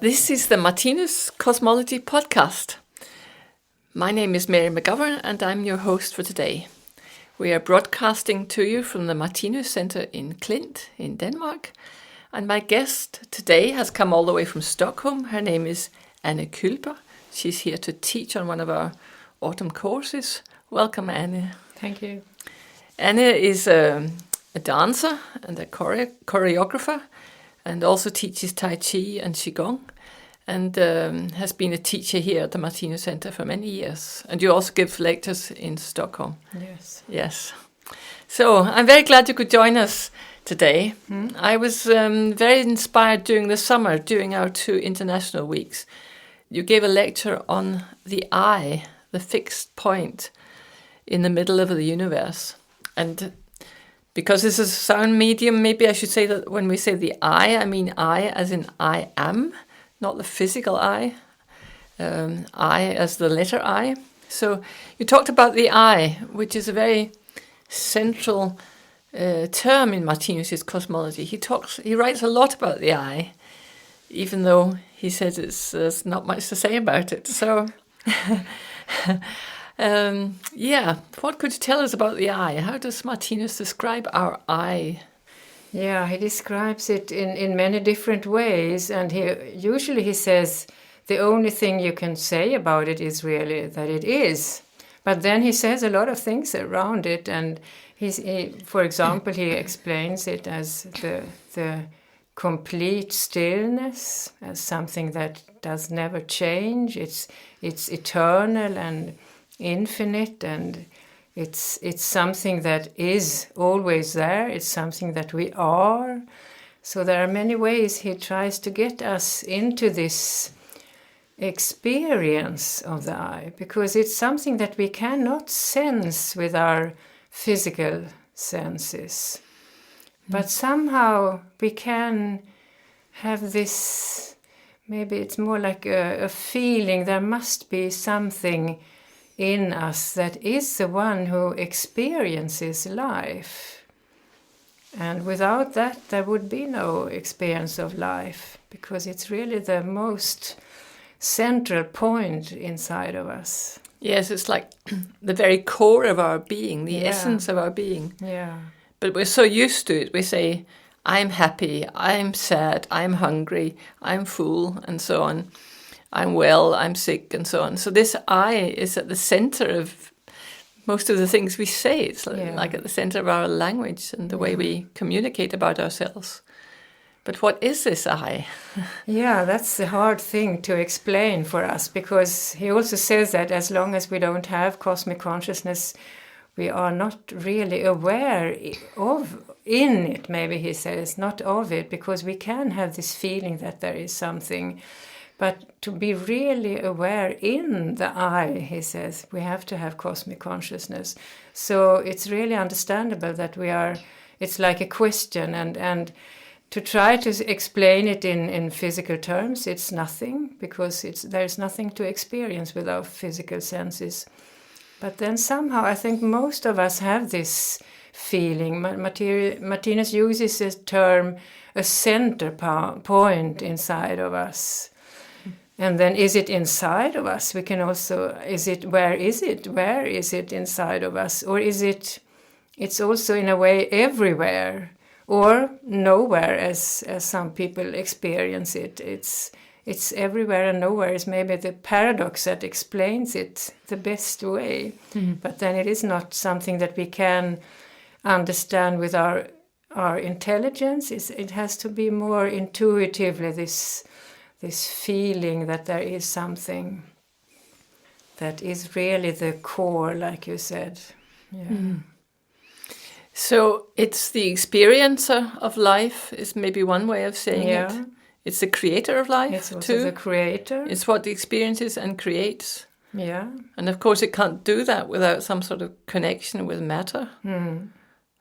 This is the Martinus Cosmology Podcast. My name is Mary McGovern and I'm your host for today. We are broadcasting to you from the Martinus Centre in Klint in Denmark. And my guest today has come all the way from Stockholm. Her name is Anne Külper. She's here to teach on one of our autumn courses. Welcome, Anne. Thank you. Anne is a dancer and a choreographer, and also teaches tai-chi and qigong, and has been a teacher here at the Martinus Centre for many years. And you also give lectures in Stockholm. Yes. Yes. So I'm very glad you could join us today. I was very inspired during the summer, during our 2 international weeks. You gave a lecture on the I, the fixed point in the middle of the universe. And because this is a sound medium, maybe I should say that when we say the I mean I as in I am, not the physical I as the letter I. So you talked about the I, which is a very central term in Martinus's cosmology. He writes a lot about the I, even though he says there's not much to say about it. So, what could you tell us about the I? How does Martinus describe our I? Yeah, he describes it in many different ways, and he says the only thing you can say about it is really that it is. But then he says a lot of things around it, and for example, he explains it as the complete stillness, as something that does never change. It's eternal and infinite, and it's something that is always there. It's something that we are. So there are many ways he tries to get us into this experience of the I, because it's something that we cannot sense with our physical senses. But somehow we can have this, maybe it's more like a feeling, there must be something in us that is the one who experiences life. And without that, there would be no experience of life, because it's really the most central point inside of us. Yes, it's like the very core of our being, the essence of our being. Yeah. But we're so used to it. We say, I'm happy, I'm sad, I'm hungry, I'm full, and so on. I'm well, I'm sick, and so on. So this I is at the center of most of the things we say. It's like at the center of our language and the way we communicate about ourselves. But what is this I? Yeah, that's the hard thing to explain for us, because he also says that as long as we don't have cosmic consciousness, we are not really aware in it, maybe he says, not of it, because we can have this feeling that there is something. But to be really aware in the I, he says, we have to have cosmic consciousness. So it's really understandable that it's like a question, and to try to explain it in physical terms, it's nothing, because there's nothing to experience with our physical senses. But then somehow I think most of us have this feeling. Martinus uses the term a center point inside of us. And then is it inside of us? We can also, where is it? Where is it inside of us? Or it's also in a way everywhere, or nowhere, as some people experience it. It's everywhere and nowhere is maybe the paradox that explains it the best way. Mm-hmm. But then it is not something that we can understand with our intelligence. It has to be more intuitively this feeling that there is something that is really the core, like you said. Yeah. Mm. So it's the experiencer of life is maybe one way of saying it. It's the creator of life, it's also too. The creator. It's what experiences and creates. Yeah. And of course it can't do that without some sort of connection with matter. Mm.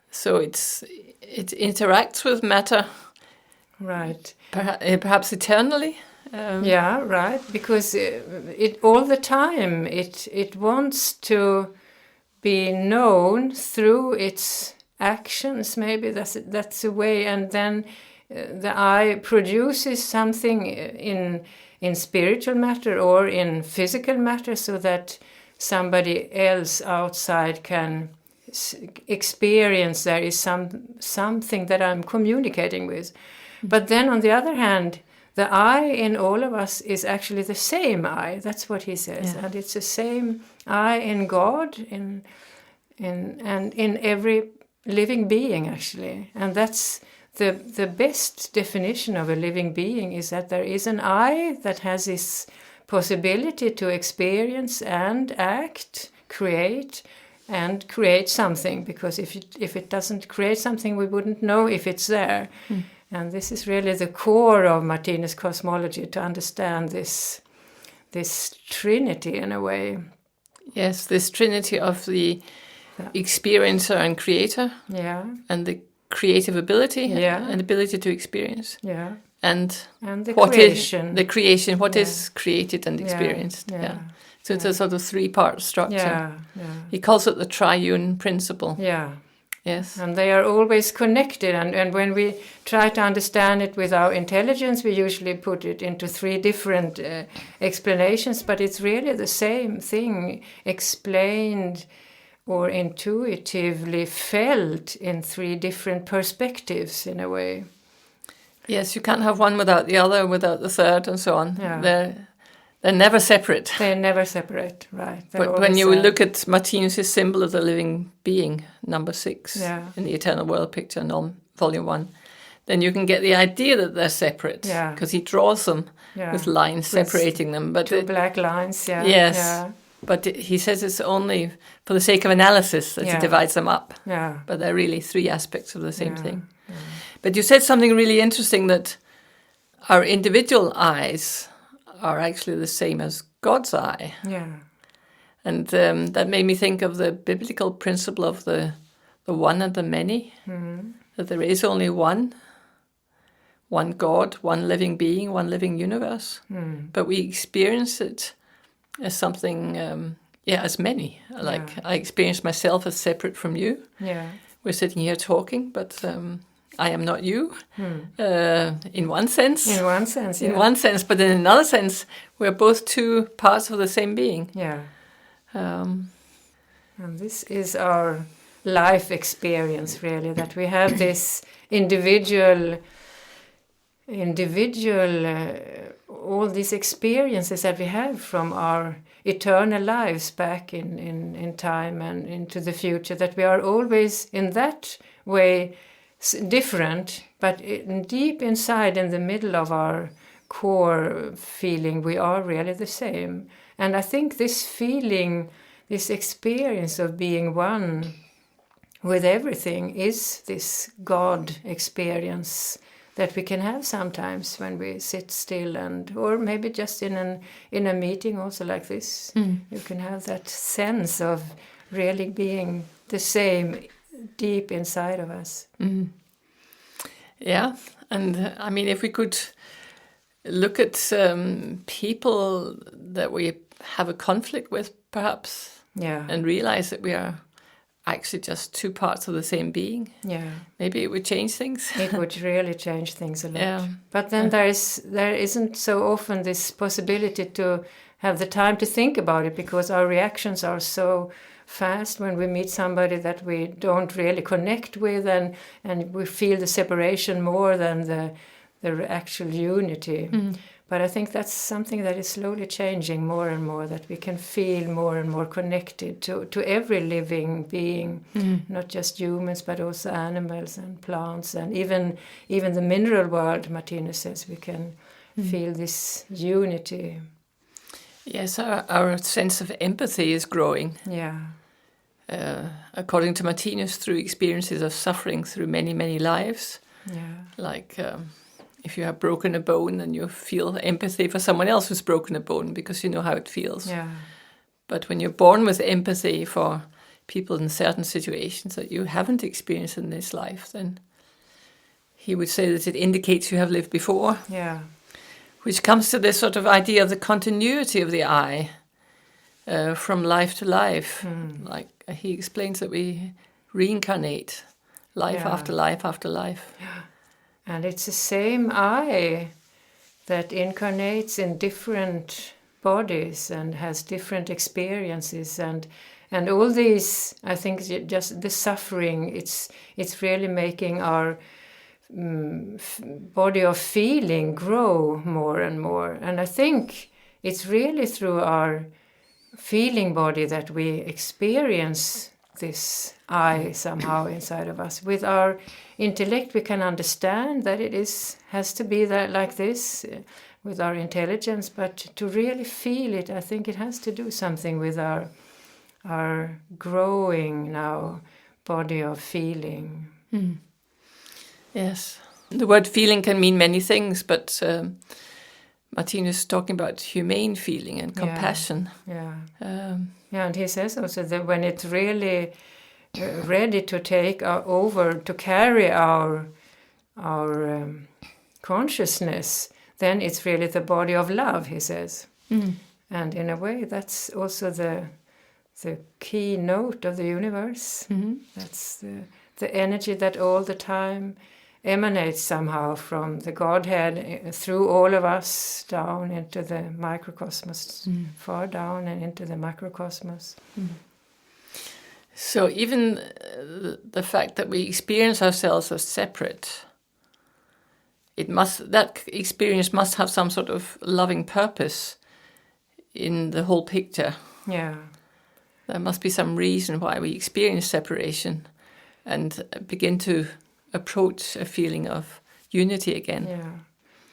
So it interacts with matter. Right. Perhaps eternally. Right. Because it all the time it wants to be known through its actions. Maybe that's a way, and then the I produces something in spiritual matter or in physical matter, so that somebody else outside can experience there is something that I'm communicating with. But then on the other hand, the I in all of us is actually the same I. That's what he says. Yeah. And it's the same I in God and in every living being, actually. And that's the best definition of a living being, is that there is an I that has this possibility to experience and act, create something. Because if it doesn't create something, we wouldn't know if it's there. And this is really the core of Martinus cosmology, to understand this trinity in a way. Yes, this trinity of the experiencer and creator, and the creative ability, and ability to experience, and the what creation. Is the creation, what is created and experienced. So it's a sort of three-part structure. He calls it the Triune Principle. Yes. And they are always connected, and when we try to understand it with our intelligence, we usually put it into three different explanations, but it's really the same thing, explained or intuitively felt in three different perspectives, in a way. Yes, you can't have one without the other, without the third, and so on. They're never separate. They're never separate, right. But when you look at Martinus' symbol of the living being, number 6, in the Eternal World picture, Volume 1, then you can get the idea that they're separate, because he draws them with lines separating them. But two black lines, Yes, but he says it's only for the sake of analysis that he divides them up. But they're really three aspects of the same thing. But you said something really interesting, that our individual eyes are actually the same as God's eye. And that made me think of the biblical principle of the one and the many, that there is only one God, one living being, one living universe. But we experience it as something, as many. Like I experience myself as separate from you. We're sitting here talking, but I am not you, in one sense. In one sense, In one sense, but in another sense, we're both two parts of the same being. And this is our life experience, really, that we have this individual, all these experiences that we have from our eternal lives back in time and into the future, that we are always in that way different, but deep inside, in the middle of our core feeling, we are really the same. And I think this feeling, this experience of being one with everything, is this God experience that we can have sometimes when we sit still, or maybe just in a meeting also like this. You can have that sense of really being the same deep inside of us. Yeah, and I mean, if we could look at people that we have a conflict with, perhaps, and realize that we are actually just two parts of the same being, maybe it would change things. It would really change things a lot. But then there isn't so often this possibility to have the time to think about it, because our reactions are so fast when we meet somebody that we don't really connect with, and we feel the separation more than the actual unity. But I think that's something that is slowly changing more and more, that we can feel more and more connected to every living being, not just humans, but also animals and plants, and even the mineral world. Martinus says we can feel this unity. Yes, our sense of empathy is growing. According to Martinus, through experiences of suffering through many, many lives. Like if you have broken a bone, and you feel empathy for someone else who's broken a bone because you know how it feels. But when you're born with empathy for people in certain situations that you haven't experienced in this life, then he would say that it indicates you have lived before. Which comes to this sort of idea of the continuity of the I from life to life. Like he explains that we reincarnate life after life after life. And it's the same I that incarnates in different bodies and has different experiences, and all these, I think, just the suffering, it's really making our body of feeling grow more and more. And I think it's really through our feeling body that we experience this I somehow inside of us. With our intellect we can understand that it has to be that like this, with our intelligence, but to really feel it, I think it has to do something with our growing now body of feeling. Yes. The word feeling can mean many things, but Martinus is talking about humane feeling and compassion. Yeah. And he says also that when it's really ready to take over, to carry our consciousness, then it's really the body of love, he says. And in a way, that's also the key note of the universe. That's the energy that all the time emanates somehow from the Godhead through all of us down into the microcosmos, far down and into the macrocosmos. So even the fact that we experience ourselves as separate, that experience must have some sort of loving purpose in the whole picture. Yeah. There must be some reason why we experience separation and begin to approach a feeling of unity again. Yeah,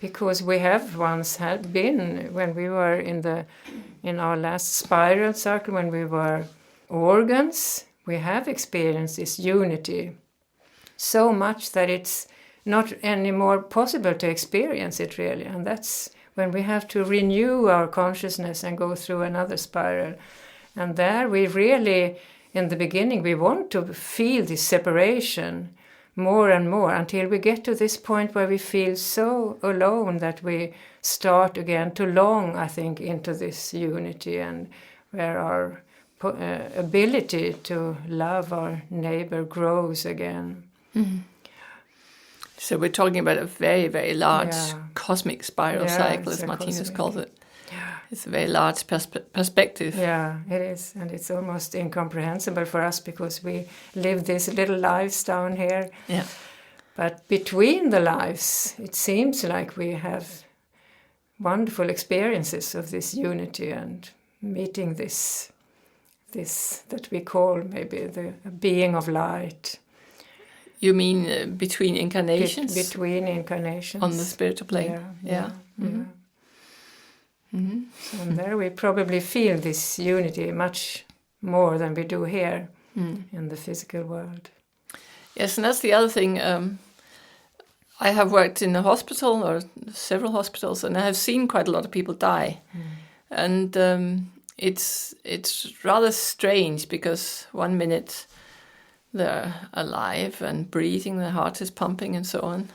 because we have once had been, when we were in our last spiral circle, when we were organs, we have experienced this unity so much that it's not anymore possible to experience it really. And that's when we have to renew our consciousness and go through another spiral. And there we really, in the beginning, we want to feel this separation more and more until we get to this point where we feel so alone that we start again to long, I think, into this unity, and where our ability to love our neighbor grows again. So we're talking about a very, very large cosmic spiral cycle, as Martinus calls it. Yeah. It's a very large perspective. Yeah, it is. And it's almost incomprehensible for us because we live these little lives down here. Yeah. But between the lives, it seems like we have wonderful experiences of this unity and meeting this that we call maybe the being of light. You mean between incarnations? Between incarnations. On the spiritual plane? Yeah. And there we probably feel this unity much more than we do here in the physical world. Yes, and that's the other thing. I have worked in a hospital or several hospitals, and I have seen quite a lot of people die. And it's rather strange because 1 minute they're alive and breathing, the heart is pumping and so on.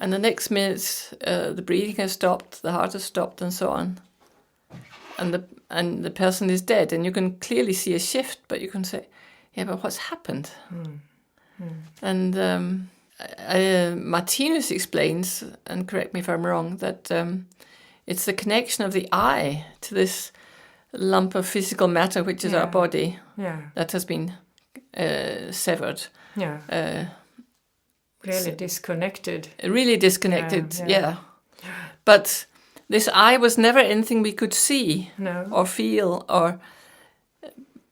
And the next minute, the breathing has stopped, the heart has stopped, and so on. And the person is dead, and you can clearly see a shift. But you can say, "Yeah, but what's happened?" And Martinus explains, and correct me if I'm wrong, that it's the connection of the I to this lump of physical matter, which is our body, that has been severed. Yeah. Really disconnected. Really disconnected, But this I was never anything we could see or feel,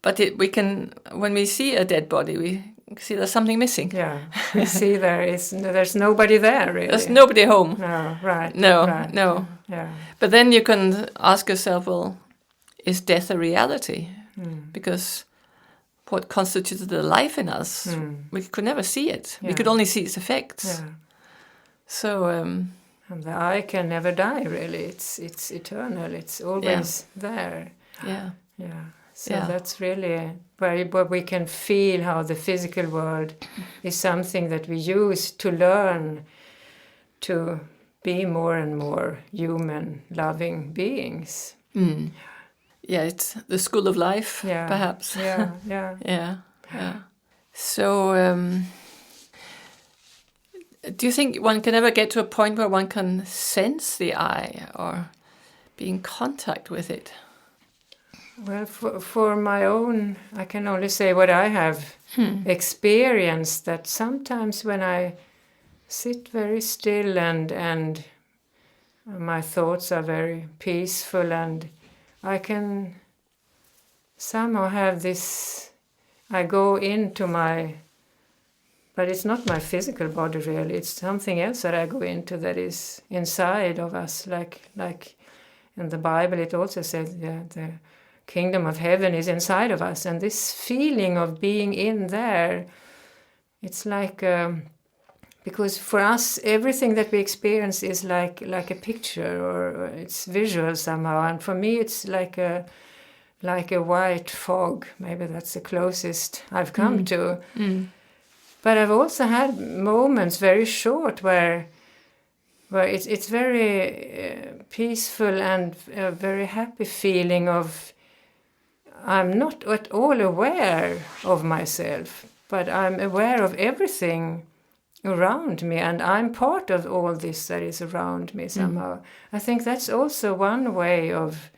but we can, when we see a dead body, we see there's something missing. Yeah, we see there's nobody there really. There's nobody home. No, right. No, right. no. Yeah. But then you can ask yourself, well, is death a reality? Because what constituted the life in us, we could never see it. We could only see its effects. Yeah. So, and the I can never die. Really, it's eternal. It's always there. Yeah. Yeah. So that's really where we can feel how the physical world is something that we use to learn to be more and more human, loving beings. Yeah, it's the school of life, perhaps. Yeah. Yeah. So, Do you think one can ever get to a point where one can sense the I or be in contact with it? Well, for my own, I can only say what I have experienced, that sometimes when I sit very still and my thoughts are very peaceful, and I can somehow have this, I go into my, but it's not my physical body really, it's something else that I go into that is inside of us, like in the Bible it also says the kingdom of heaven is inside of us, and this feeling of being in there, it's like because for us everything that we experience is like a picture, or it's visual somehow, and for me it's like a white fog. Maybe that's the closest I've come to. But I've also had moments, very short, where it's very peaceful and a very happy feeling of, I'm not at all aware of myself, but I'm aware of everything around me, and I'm part of all this that is around me somehow. I think that's also one way of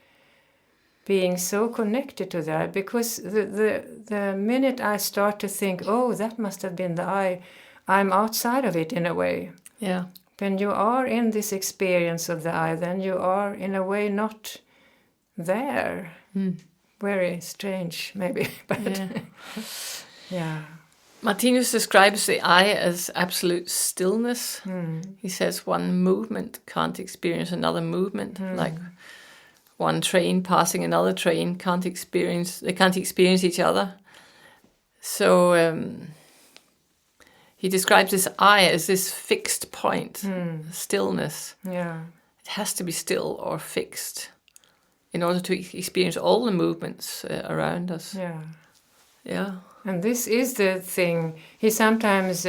being so connected to that, because the minute I start to think, oh, that must have been the I, I'm outside of it in a way. Yeah. When you are in this experience of the I, then you are in a way not there. Very strange, maybe, but yeah. Martinus describes the I as absolute stillness. He says one movement can't experience another movement, like one train passing another train they can't experience each other. So he describes this I as this fixed point, stillness. Yeah. It has to be still or fixed in order to experience all the movements around us. Yeah. Yeah. And this is the thing. He sometimes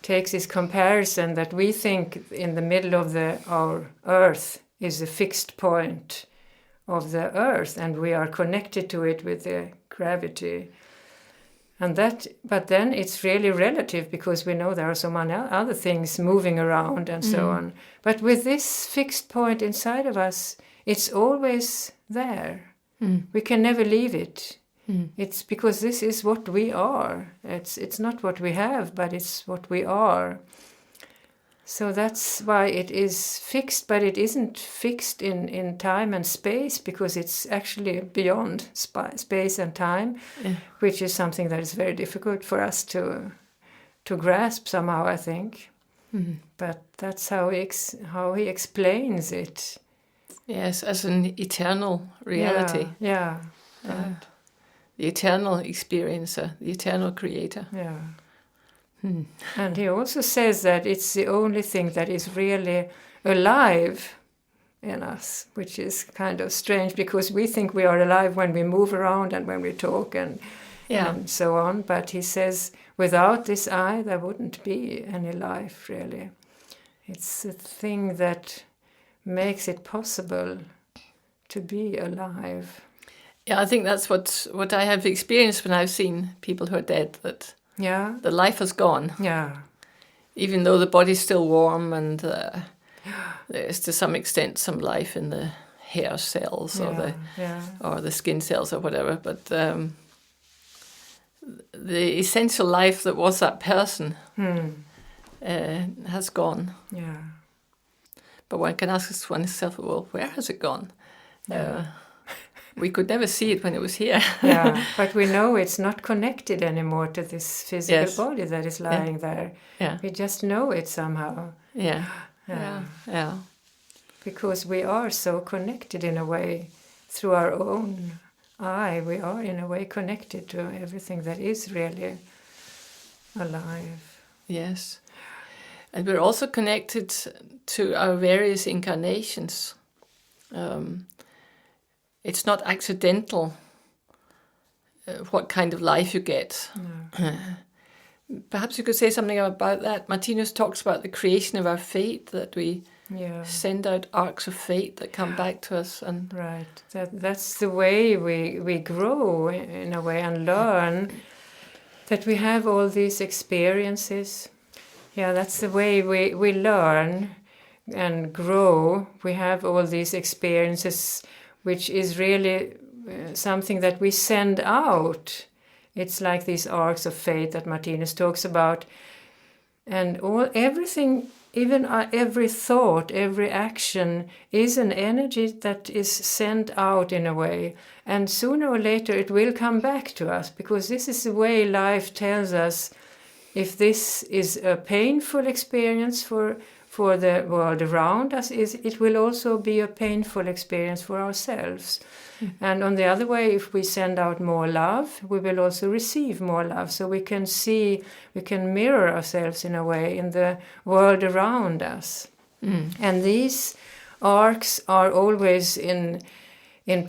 takes this comparison that we think in the middle of our earth is a fixed point of the earth, and we are connected to it with the gravity. But then it's really relative, because we know there are so many other things moving around and so on. But with this fixed point inside of us, it's always there. We can never leave it. It's because this is what we are. It's not what we have, but it's what we are. So that's why it is fixed, but it isn't fixed in time and space, because it's actually beyond space and time, which is something that is very difficult for us to grasp somehow, I think. But that's how he explains it. Yes, as an eternal reality. Yeah. The eternal experiencer, the eternal creator. Yeah. And he also says that it's the only thing that is really alive in us, which is kind of strange, because we think we are alive when we move around and when we talk and so on. But he says without this I, there wouldn't be any life, really. It's the thing that makes it possible to be alive. Yeah, I think that's what I have experienced when I've seen people who are dead, that the life has gone. Yeah. Even though the body's still warm, and there's to some extent some life in the hair cells or the skin cells or whatever, but the essential life that was that person has gone. Yeah. But one can ask oneself, well, where has it gone? We could never see it when it was here. Yeah, but we know it's not connected anymore to this physical body that is lying there. Yeah. We just know it somehow. Yeah. Because we are so connected in a way through our own I. We are in a way connected to everything that is really alive. Yes. And we're also connected to our various incarnations. It's not accidental what kind of life you get. No. Perhaps you could say something about that. Martinus talks about the creation of our fate, that we send out arcs of fate that come back to us. And right. That's the way we grow in a way and learn that we have all these experiences. Yeah, that's the way we learn and grow. We have all these experiences, which is really something that we send out. It's like these arcs of faith that Martinus talks about. And everything, even every thought, every action is an energy that is sent out in a way. And sooner or later it will come back to us, because this is the way life tells us. If this is a painful experience for the world around us, it will also be a painful experience for ourselves. And on the other way, if we send out more love, we will also receive more love. So we can mirror ourselves in a way in the world around us. And these arcs are always in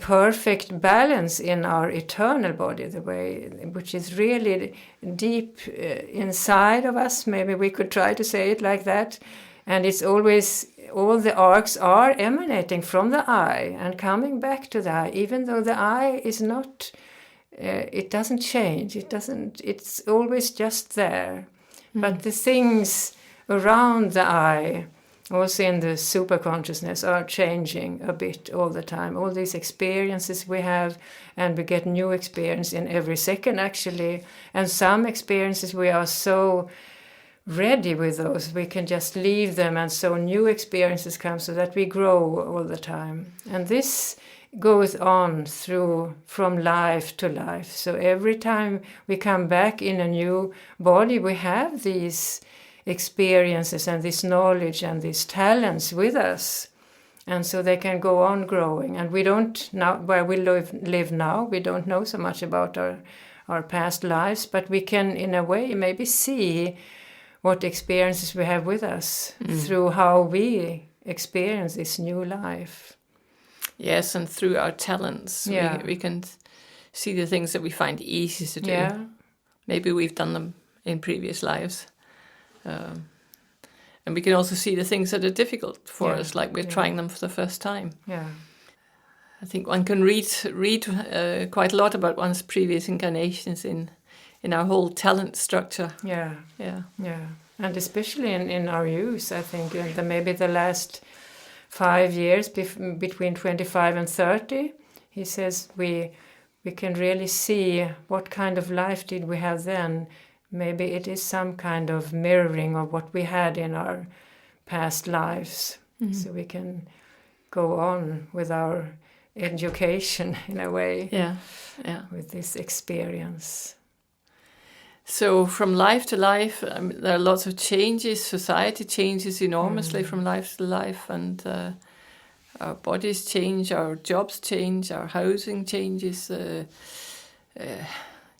perfect balance in our eternal body, the way which is really deep inside of us. Maybe we could try to say it like that. And it's always, all the arcs are emanating from the eye and coming back to the eye, even though the eye is not, it doesn't change, it's always just there. But the things around the eye, also in the superconsciousness, are changing a bit all the time. All these experiences we have, and we get new experience in every second actually. And some experiences we are so ready with those, we can just leave them, and so new experiences come, so that we grow all the time. And this goes on from life to life. So every time we come back in a new body, we have these experiences and this knowledge and these talents with us, and so they can go on growing. And we don't now, where we live now, we don't know so much about our past lives, but we can in a way maybe see what experiences we have with us through how we experience this new life. Yes, and through our talents, we can see the things that we find easy to do. Yeah. Maybe we've done them in previous lives. And we can also see the things that are difficult for us, like we're trying them for the first time. Yeah. I think one can read quite a lot about one's previous incarnations in our whole talent structure. Yeah. Yeah. Yeah. And especially in our youth, I think, maybe the last 5 years, between 25 and 30, he says we can really see what kind of life did we have then. Maybe it is some kind of mirroring of what we had in our past lives. So we can go on with our education in a way. Yeah. Yeah. With this experience. So from life to life, there are lots of changes. Society changes enormously from life to life, and our bodies change, our jobs change, our housing changes.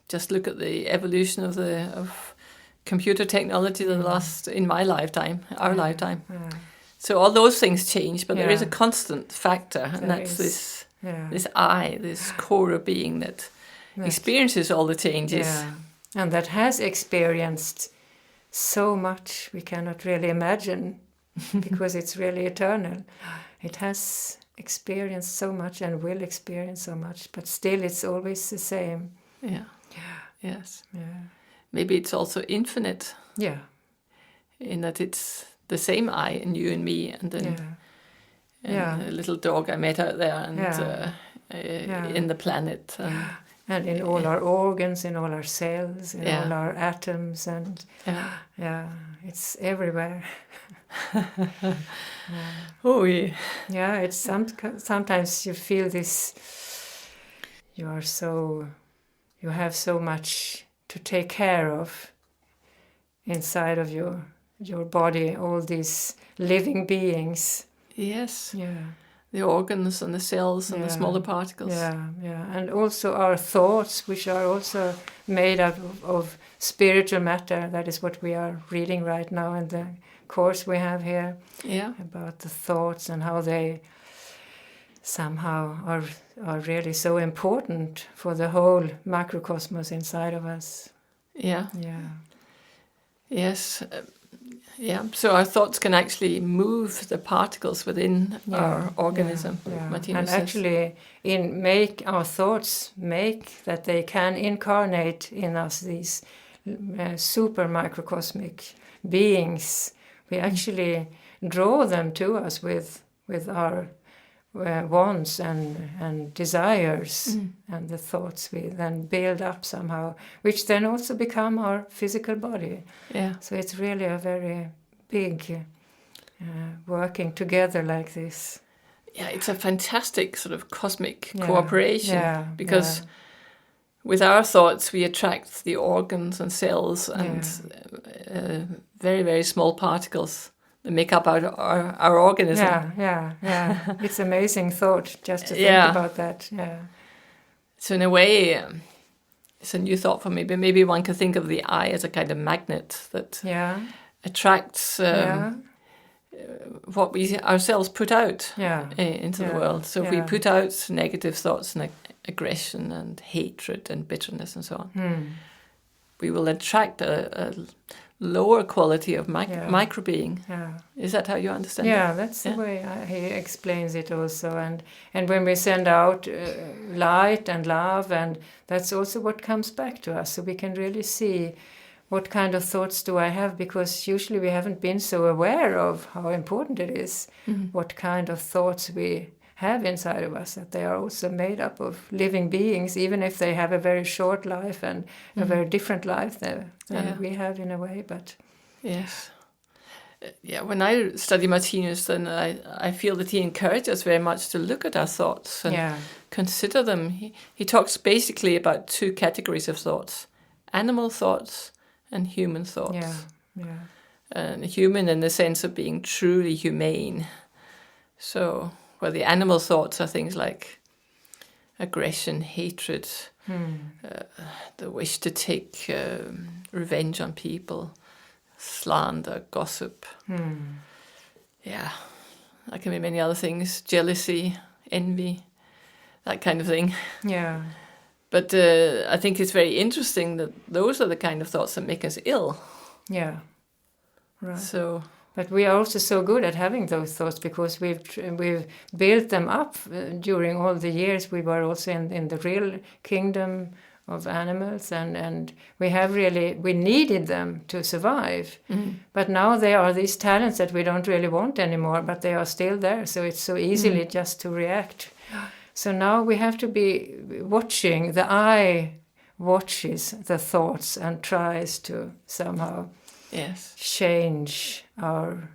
Just look at the evolution of computer technology in my lifetime, our lifetime. Yeah. So all those things change, but there is a constant factor, and that's this I, this core of being that experiences all the changes. Yeah. And that has experienced so much we cannot really imagine, because it's really eternal. It has experienced so much and will experience so much, but still it's always the same. Yeah. Yes. Yeah. Maybe it's also infinite. Yeah. In that it's the same I in you and me, and then a little dog I met out there, and in the planet. And in all our organs, in all our cells, in all our atoms, and it's everywhere. Oh yeah. Yeah, it's sometimes you feel this. You have so much to take care of inside of your body. All these living beings. Yes. Yeah. The organs and the cells and the smaller particles. Yeah. And also our thoughts, which are also made up of spiritual matter. That is what we are reading right now in the course we have here. Yeah. About the thoughts and how they somehow are really so important for the whole macrocosmos inside of us. Yeah. Yeah. Yes. So our thoughts can actually move the particles within our organism. And actually make our thoughts that they can incarnate in us these super microcosmic beings, we actually draw them to us with our wants and desires, and the thoughts we then build up somehow, which then also become our physical body. Yeah. So it's really a very big working together like this. Yeah, it's a fantastic sort of cosmic cooperation, because yeah. with our thoughts we attract the organs and cells and very, very small particles that make up our organism. Yeah. It's amazing thought just to think about that. Yeah. So in a way, it's a new thought for me, but maybe one could think of the eye as a kind of magnet that attracts what we ourselves put out into the world. So if we put out negative thoughts and aggression and hatred and bitterness and so on, we will attract a lower quality of micro-being. Yeah. Is that how you understand it? Yeah, that's the way he explains it also. And when we send out light and love, and that's also what comes back to us. So we can really see what kind of thoughts do I have, because usually we haven't been so aware of how important it is, what kind of thoughts we have inside of us, that they are also made up of living beings, even if they have a very short life and a very different life than we have in a way. But yes. When I study Martinus, then I feel that he encourages us very much to look at our thoughts and consider them. He talks basically about two categories of thoughts: animal thoughts and human thoughts. And human in the sense of being truly humane. So, well, the animal thoughts are things like aggression, hatred, the wish to take revenge on people, slander, gossip. Yeah, that can be many other things, jealousy, envy, that kind of thing. Yeah. But I think it's very interesting that those are the kind of thoughts that make us ill. Yeah, right. So, but we are also so good at having those thoughts because we've built them up during all the years we were also in the real kingdom of animals, and we needed them to survive. But now they are these talents that we don't really want anymore, but they are still there, so it's so easily just to react. So now we have to be watching. The eye watches the thoughts and tries to somehow change our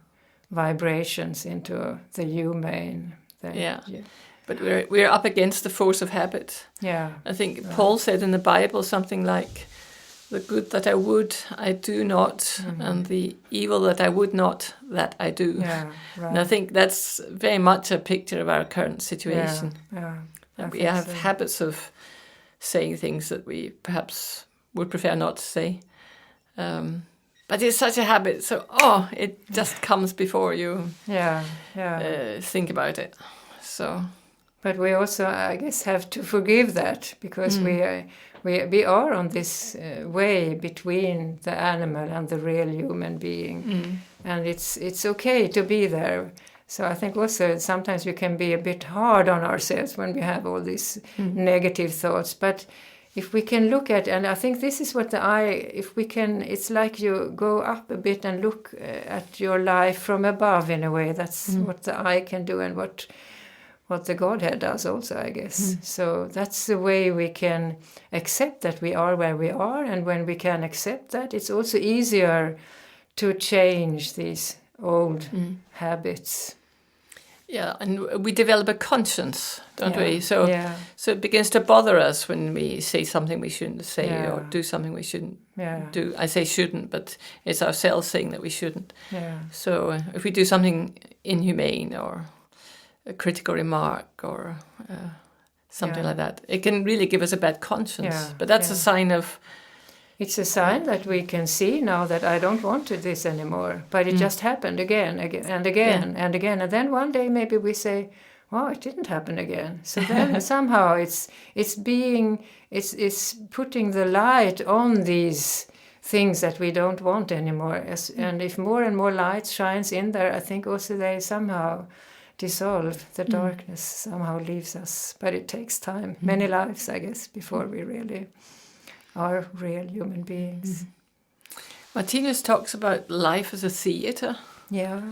vibrations into the humane. But we're up against the force of habit. Yeah. I think Paul said in the Bible something like, "The good that I would, I do not, and the evil that I would not, that I do." Yeah, right. And I think that's very much a picture of our current situation. Yeah, we have habits of saying things that we perhaps would prefer not to say. But it's such a habit, so it just comes before you think about it. So, but we also, I guess, have to forgive that, because we are on this way between the animal and the real human being, and it's okay to be there. So I think also sometimes we can be a bit hard on ourselves when we have all these negative thoughts, but if we can look at, and I think this is what it's like you go up a bit and look at your life from above in a way. That's what the eye can do, and what the Godhead does also, I guess. So that's the way we can accept that we are where we are, and when we can accept that, it's also easier to change these old habits. Yeah, and we develop a conscience, don't we? So it begins to bother us when we say something we shouldn't say or do something we shouldn't do. I say shouldn't, but it's ourselves saying that we shouldn't. Yeah. So if we do something inhumane or a critical remark or something like that, it can really give us a bad conscience. Yeah. But that's a sign of... It's a sign that we can see now that I don't want to this anymore, but it just happened again and again. And then one day maybe we say, "Wow, it didn't happen again." So then somehow it's putting the light on these things that we don't want anymore. And if more and more light shines in there, I think also they somehow dissolve. The darkness somehow leaves us, but it takes time, many lives, I guess, before we really are real human beings. Martinus talks about life as a theatre. Yeah.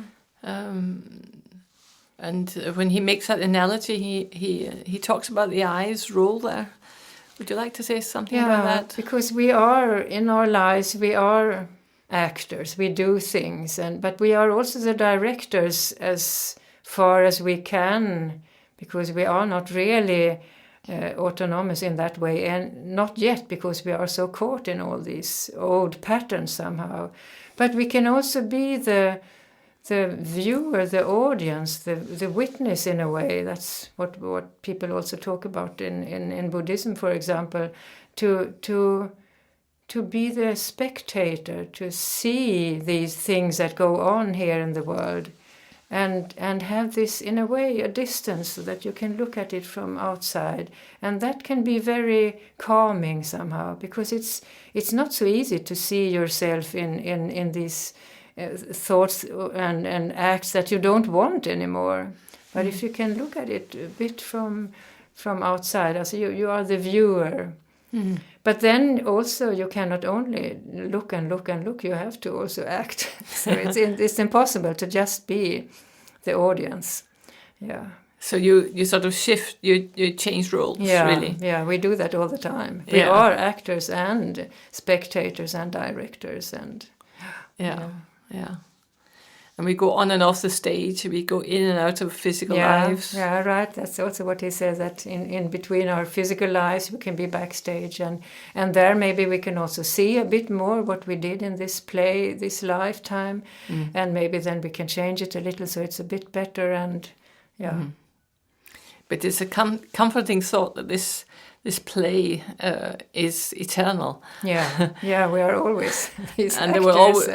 And when he makes that analogy, he talks about the eye's role there. Would you like to say something about that? Because we are, in our lives, we are actors, we do things, but we are also the directors as far as we can, because we are not really autonomous in that way, and not yet, because we are so caught in all these old patterns somehow. But we can also be the viewer, the audience, the witness in a way. That's what people also talk about in Buddhism, for example, to be the spectator, to see these things that go on here in the world, and have this, in a way, a distance so that you can look at it from outside. And that can be very calming somehow, because it's not so easy to see yourself in these thoughts and acts that you don't want anymore. But if you can look at it a bit from outside, as you are the viewer. But then also you cannot only look and look and look, you have to also act. So it's impossible to just be the audience. Yeah. So you sort of shift, you change roles, really. Yeah, we do that all the time. We are actors and spectators and directors and yeah. And we go on and off the stage, we go in and out of physical lives. Yeah, right. That's also what he says, that in between our physical lives we can be backstage, and there maybe we can also see a bit more what we did in this play, this lifetime, and maybe then we can change it a little so it's a bit better, and But it's a comforting thought that this play is eternal. Yeah, we are always these and actors, there will always.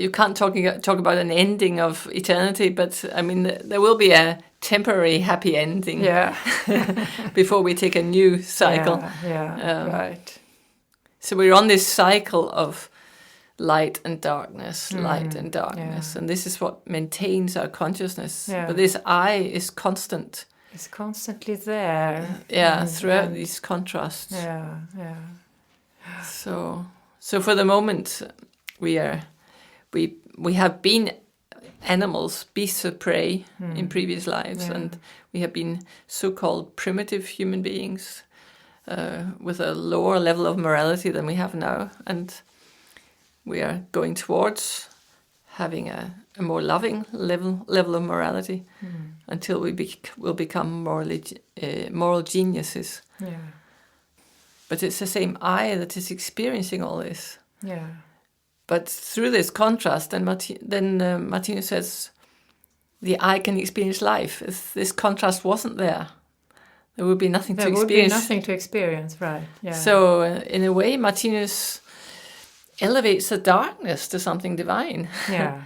You can't talk about an ending of eternity, but I mean there will be a temporary happy ending. Yeah. Before we take a new cycle. Right. So we're on this cycle of light and darkness, light and darkness, and this is what maintains our consciousness. Yeah. But this I is constant. It's constantly there. Throughout these contrasts. Yeah. So for the moment, we have been animals, beasts of prey in previous lives, and we have been so-called primitive human beings with a lower level of morality than we have now, and we are going towards having a more loving level of morality until we will become moral geniuses. Yeah. But it's the same I that is experiencing all this. Yeah. But through this contrast, then Martinus says, the I can experience life. If this contrast wasn't there, there would be nothing to experience. There would be nothing to experience, right? Yeah. So in a way, Martinus elevates the darkness to something divine. Yeah.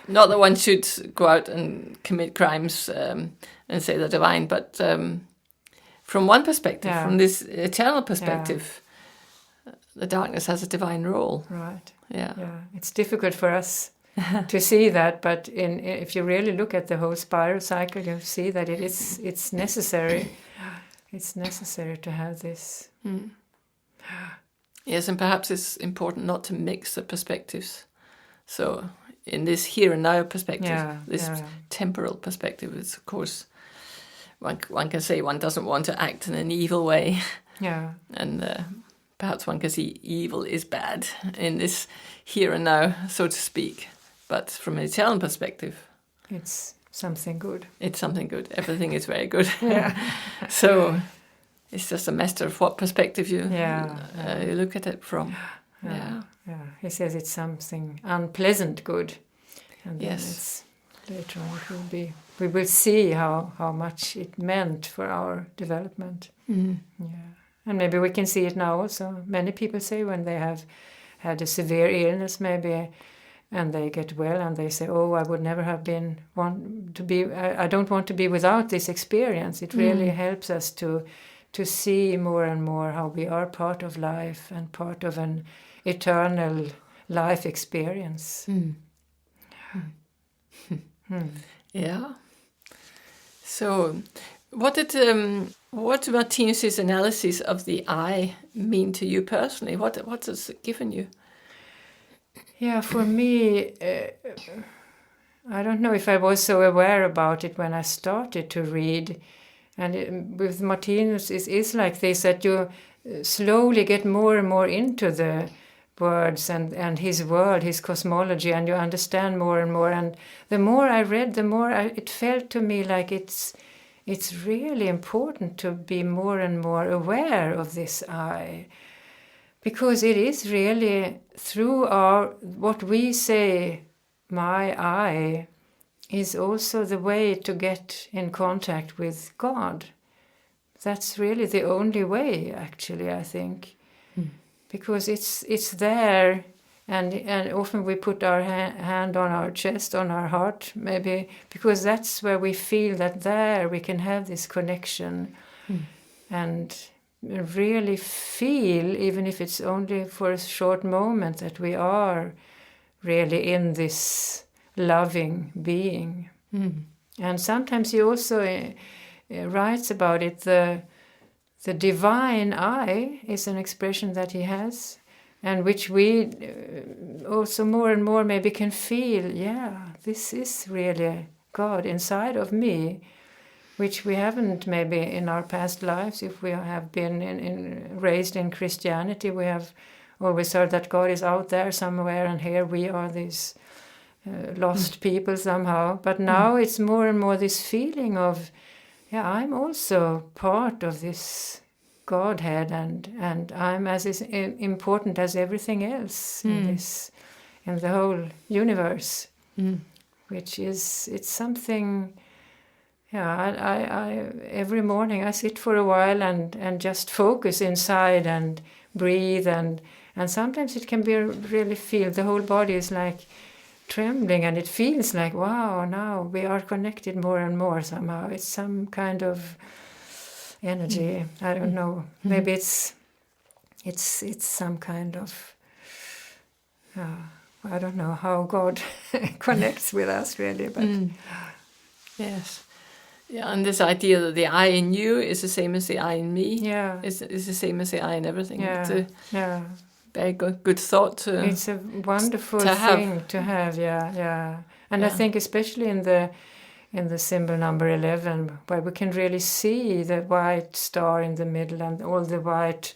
Not that one should go out and commit crimes and say they're divine, but from one perspective, from this eternal perspective, the darkness has a divine role. Right. Yeah. It's difficult for us to see that, but if you really look at the whole spiral cycle, you see that it's necessary. It's necessary to have this. Yes, and perhaps it's important not to mix the perspectives. So in this here and now perspective, this temporal perspective is, of course, one can say one doesn't want to act in an evil way. Yeah. And perhaps one can see evil is bad in this here and now, so to speak. But from an eternal perspective, it's something good. It's something good. Everything is very good. So it's just a matter of what perspective you look at it from. Yeah. He says it's something unpleasant good. And then Yes. Later on it will be, we will see how much it meant for our development. Yeah. And maybe we can see it now also. Many people say when they have had a severe illness maybe, and they get well and they say, oh, I would never have I don't want to be without this experience. It really helps us to see more and more how we are part of life and part of an eternal life experience. Yeah. So what Martinus's analysis of the I mean to you personally? What has it given you? Yeah, for me, I don't know if I was so aware about it when I started to read. And with Martinus, it is like this, that you slowly get more and more into the words and his world, his cosmology, and you understand more and more. And the more I read, the more it felt to me like it's really important to be more and more aware of this I. Because it is really through what we say, my I, is also the way to get in contact with God. That's really the only way, actually, I think. Because it's there, and often we put our hand on our chest, on our heart, maybe, because that's where we feel that there we can have this connection. And really feel, even if it's only for a short moment, that we are really in this loving being. And sometimes he also writes about it. The divine I is an expression that he has, and which we also more and more maybe can feel, this is really God inside of me, which we haven't maybe in our past lives. If we have been raised in Christianity, we have always heard that God is out there somewhere, and here we are these lost people somehow. But now it's more and more this feeling of, I'm also part of this Godhead, and I'm as important as everything else in the whole universe, which is, it's something. I every morning I sit for a while and just focus inside and breathe, and sometimes it can be really feel the whole body is like trembling, and it feels like, wow, now we are connected more and more somehow. It's some kind of energy. I don't know. Maybe it's some kind of I don't know how God connects with us really, but yes. Yeah, and this idea that the I in you is the same as the I in me. Yeah. Is the same as the I in everything. Yeah. It's a very good thought to. It's a wonderful thing to have. Yeah. And I think especially in the symbol number 11, where we can really see the white star in the middle and all the white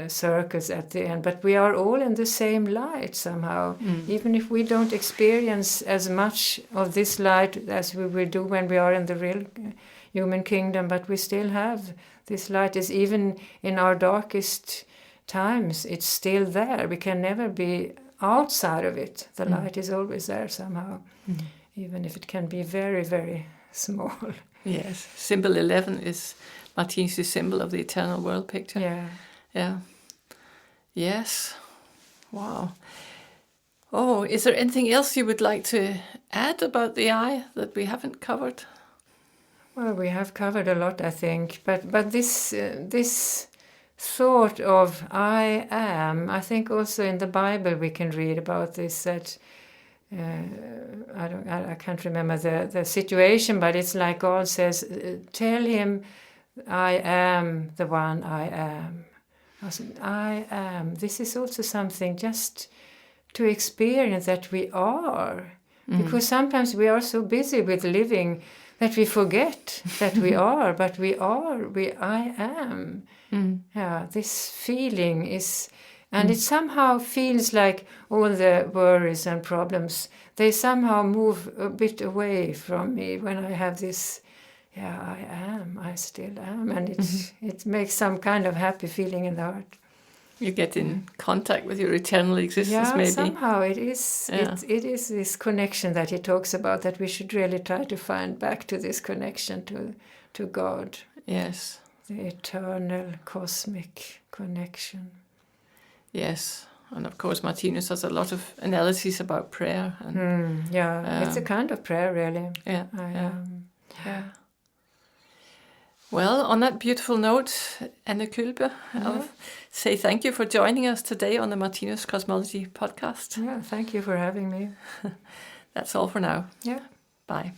circles at the end, but we are all in the same light somehow, even if we don't experience as much of this light as we will do when we are in the real human kingdom, but we still have this light. Is even in our darkest times, it's still there. We can never be outside of it. The light is always there somehow, even if it can be very, very small. Yes, symbol 11 is Martinus' symbol of the eternal world picture. Yeah. Yes. Wow. Oh, is there anything else you would like to add about the I that we haven't covered? Well, we have covered a lot, I think. But this thought of I am, I think also in the Bible we can read about this, that I can't remember the situation, but it's like God says, tell him I am the one I am. I am. This is also something just to experience that we are. Because sometimes we are so busy with living that we forget that we are, but we are. I am. Yeah, this feeling is, and it somehow feels like all the worries and problems, they somehow move a bit away from me when I have this. I am, I still am, and it makes some kind of happy feeling in the heart. You get in contact with your eternal existence, maybe. Somehow it is. It is this connection that he talks about, that we should really try to find back to this connection to God. Yes. The eternal cosmic connection. Yes. And of course, Martinus has a lot of analyses about prayer. And, it's a kind of prayer, really. Yeah. Well, on that beautiful note, Anna Külper, I'll say thank you for joining us today on the Martinus Cosmology podcast. Yeah, thank you for having me. That's all for now. Yeah. Bye.